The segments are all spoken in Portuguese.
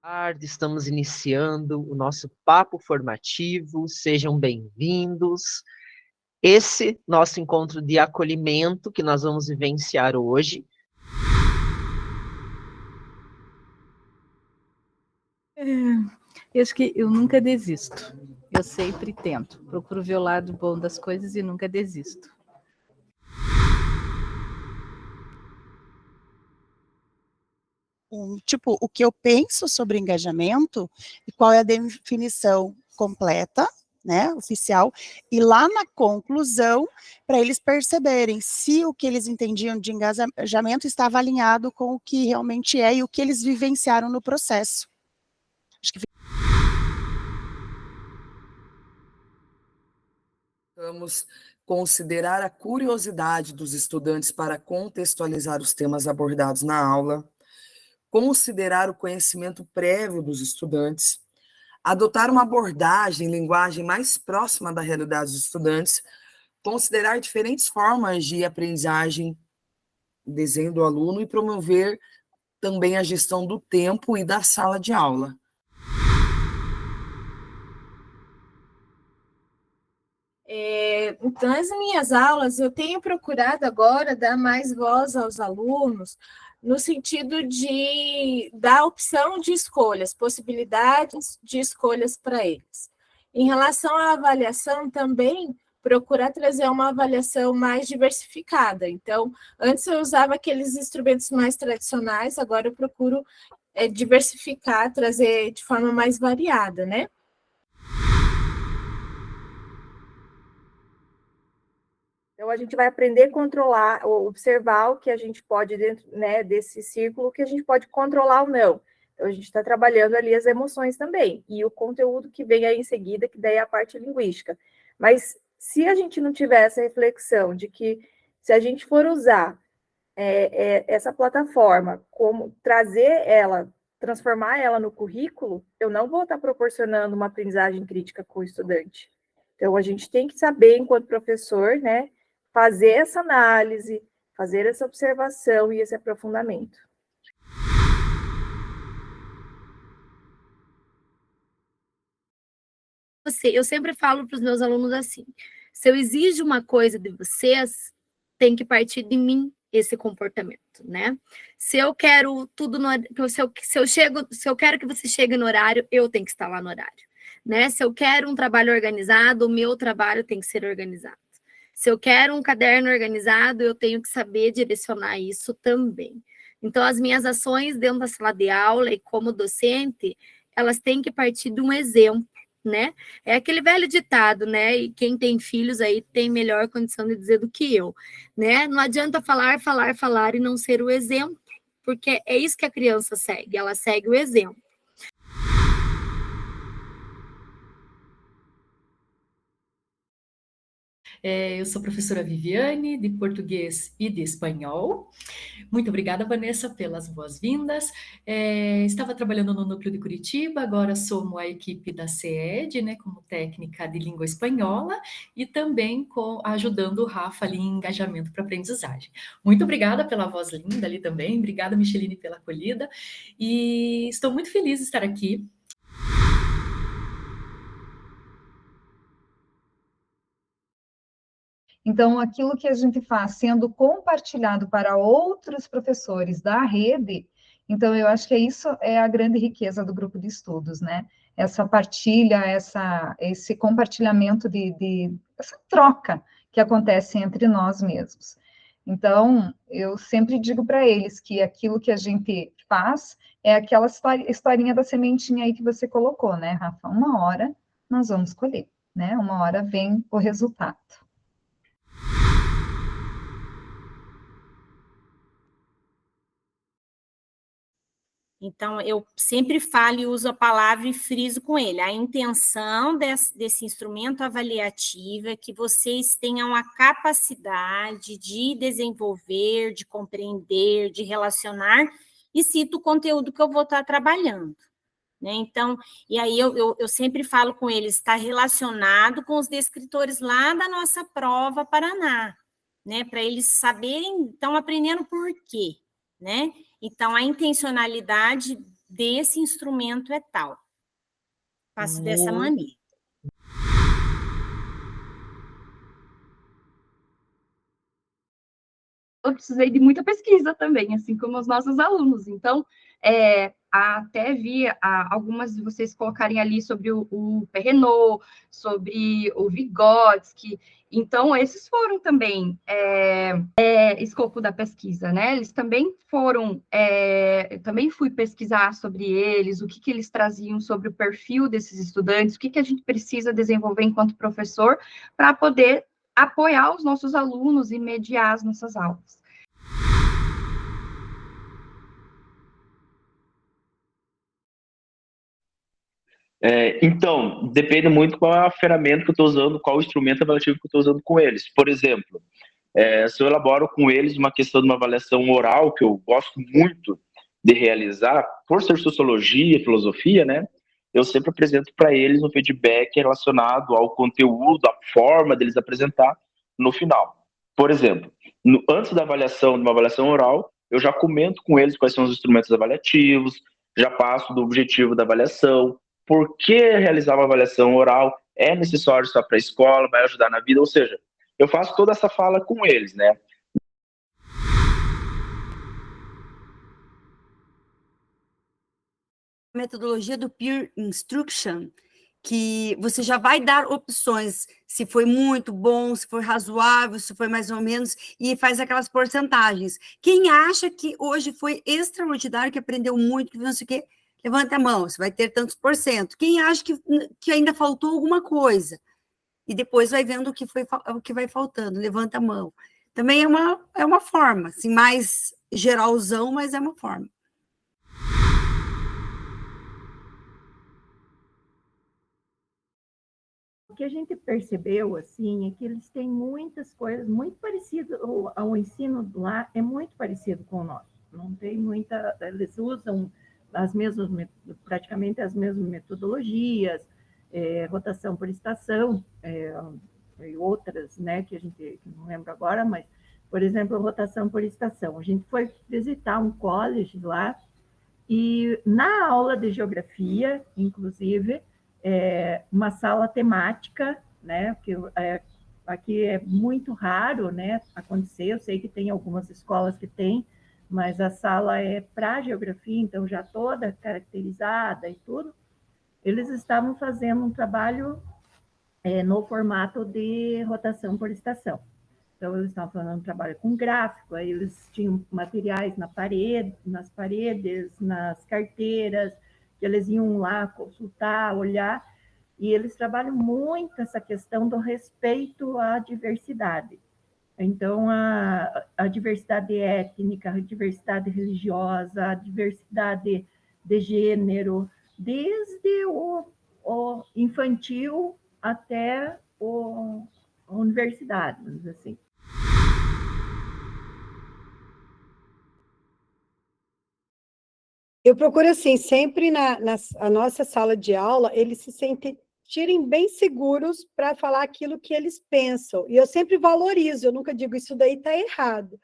Tarde, estamos iniciando o nosso papo formativo, sejam bem-vindos. Esse nosso encontro de acolhimento que nós vamos vivenciar hoje. Eu acho que eu nunca desisto, eu sempre tento, procuro ver o lado bom das coisas e nunca desisto. Tipo, o que eu penso sobre engajamento e qual é a definição completa, né, oficial, e lá na conclusão, para eles perceberem se o que eles entendiam de engajamento estava alinhado com o que realmente é e o que eles vivenciaram no processo. Acho que... Vamos considerar a curiosidade dos estudantes para contextualizar os temas abordados na aula, considerar o conhecimento prévio dos estudantes, adotar uma abordagem, linguagem mais próxima da realidade dos estudantes, considerar diferentes formas de aprendizagem, desenho do aluno e promover também a gestão do tempo e da sala de aula. Então, as minhas aulas, eu tenho procurado agora dar mais voz aos alunos, no sentido de dar opção de escolhas, possibilidades de escolhas para eles. Em relação à avaliação, também procurar trazer uma avaliação mais diversificada. Então, antes eu usava aqueles instrumentos mais tradicionais, agora eu procuro diversificar, trazer de forma mais variada, né? Então, a gente vai aprender a controlar, observar o que a gente pode, dentro, né, desse círculo, que a gente pode controlar ou não. Então, a gente está trabalhando ali as emoções também, e o conteúdo que vem aí em seguida, que daí é a parte linguística. Mas, se a gente não tiver essa reflexão de que, se a gente for usar essa plataforma, como trazer ela, transformar ela no currículo, eu não vou estar proporcionando uma aprendizagem crítica com o estudante. Então, a gente tem que saber, enquanto professor, né, fazer essa análise, fazer essa observação e esse aprofundamento. Eu sempre falo para os meus alunos assim: se eu exijo uma coisa de vocês, tem que partir de mim esse comportamento, né? Se eu quero tudo no, se eu quero que você chegue no horário, eu tenho que estar lá no horário, né? Se eu quero um trabalho organizado, o meu trabalho tem que ser organizado. Se eu quero um caderno organizado, eu tenho que saber direcionar isso também. Então, as minhas ações dentro da sala de aula e como docente, elas têm que partir de um exemplo, né? É aquele velho ditado, né? E quem tem filhos aí tem melhor condição de dizer do que eu, né? Não adianta falar, falar, falar e não ser o exemplo, porque é isso que a criança segue, ela segue o exemplo. Eu sou a professora Viviane, de português e de espanhol. Muito obrigada, Vanessa, pelas boas-vindas. Estava trabalhando no Núcleo de Curitiba, agora somos a equipe da CED, né, como técnica de língua espanhola, e também ajudando o Rafa ali em engajamento para aprendizagem. Muito obrigada pela voz linda ali também, obrigada, Micheline, pela acolhida, e estou muito feliz de estar aqui. Então, aquilo que a gente faz sendo compartilhado para outros professores da rede, então eu acho que isso é a grande riqueza do grupo de estudos, né? Essa partilha, esse compartilhamento essa troca que acontece entre nós mesmos. Então, eu sempre digo para eles que aquilo que a gente faz é aquela historinha da sementinha aí que você colocou, né, Rafa? Uma hora nós vamos colher, né? Uma hora vem o resultado. Então, eu sempre falo e uso a palavra e friso com ele. A intenção desse instrumento avaliativo é que vocês tenham a capacidade de desenvolver, de compreender, de relacionar, e cito o conteúdo que eu vou estar trabalhando, né? Então, e aí eu sempre falo com eles, está relacionado com os descritores lá da nossa prova Paraná, né? Para eles saberem, estão aprendendo por quê, né? Então, a intencionalidade desse instrumento é tal. Faço dessa maneira. Eu precisei de muita pesquisa também, assim como os nossos alunos. Então, até vi algumas de vocês colocarem ali sobre o Perrenot, sobre o Vygotsky. Então, esses foram também escopo da pesquisa, né? Eles também foram, eu também fui pesquisar sobre eles, o que eles traziam sobre o perfil desses estudantes, o que a gente precisa desenvolver enquanto professor para poder apoiar os nossos alunos e mediar as nossas aulas. Então, depende muito qual é a ferramenta que eu estou usando, qual o instrumento avaliativo que eu estou usando com eles. Por exemplo, se eu elaboro com eles uma questão de uma avaliação oral, que eu gosto muito de realizar, por ser sociologia, filosofia, né? Eu sempre apresento para eles um feedback relacionado ao conteúdo, à forma deles apresentar no final. Por exemplo, antes da avaliação, de uma avaliação oral, eu já comento com eles quais são os instrumentos avaliativos, já passo do objetivo da avaliação, por que realizar uma avaliação oral é necessário só para a escola, vai ajudar na vida, ou seja, eu faço toda essa fala com eles, né? Metodologia do peer instruction, que você já vai dar opções, se foi muito bom, se foi razoável, se foi mais ou menos, e faz aquelas porcentagens. Quem acha que hoje foi extraordinário, que aprendeu muito, que não sei o quê, levanta a mão, você vai ter tantos por cento. Quem acha que ainda faltou alguma coisa, e depois vai vendo o que vai faltando, levanta a mão. Também é uma forma, assim, mais geralzão, mas é uma forma. O que a gente percebeu, assim, é que eles têm muitas coisas muito parecidas, o ensino lá é muito parecido com o nosso, não tem muita, eles usam praticamente as mesmas metodologias, rotação por estação, e outras, né, que a gente não lembra agora, mas, por exemplo, rotação por estação. A gente foi visitar um college lá, e na aula de geografia, inclusive, uma sala temática, né, que aqui é muito raro, né, acontecer, eu sei que tem algumas escolas que tem, mas a sala é para geografia, então já toda caracterizada e tudo. Eles estavam fazendo um trabalho no formato de rotação por estação. Então, eles estavam fazendo um trabalho com gráfico, aí eles tinham materiais nas paredes, nas carteiras, que eles iam lá consultar, olhar, e eles trabalham muito essa questão do respeito à diversidade. Então, a diversidade étnica, a diversidade religiosa, a diversidade de gênero, desde o infantil até a universidade, vamos dizer assim. Eu procuro, assim, sempre na nossa sala de aula, eles se sentirem bem seguros para falar aquilo que eles pensam. E eu sempre valorizo, eu nunca digo isso daí está errado.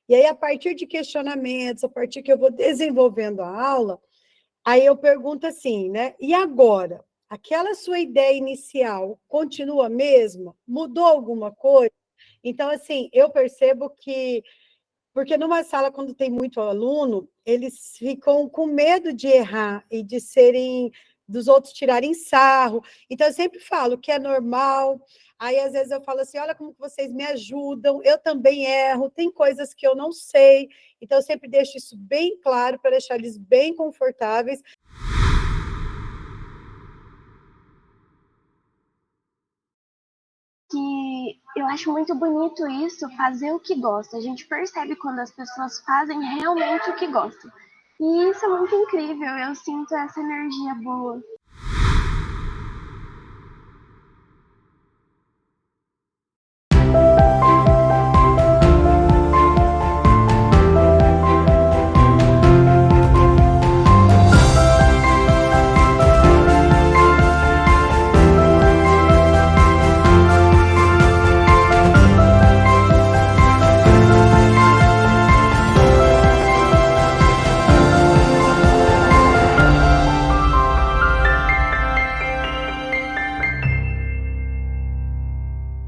E aí, a partir de questionamentos, a partir que eu vou desenvolvendo a aula, aí eu pergunto assim, né? E agora? Aquela sua ideia inicial continua a mesma? Mudou alguma coisa? Então, assim, eu percebo que... Porque numa sala, quando tem muito aluno, eles ficam com medo de errar e de dos outros tirarem sarro. Então, eu sempre falo que é normal. Aí, às vezes, eu falo assim, olha como vocês me ajudam, eu também erro, tem coisas que eu não sei. Então, eu sempre deixo isso bem claro para deixar eles bem confortáveis. Que eu acho muito bonito isso, fazer o que gosta. A gente percebe quando as pessoas fazem realmente o que gostam. E isso é muito incrível, eu sinto essa energia boa.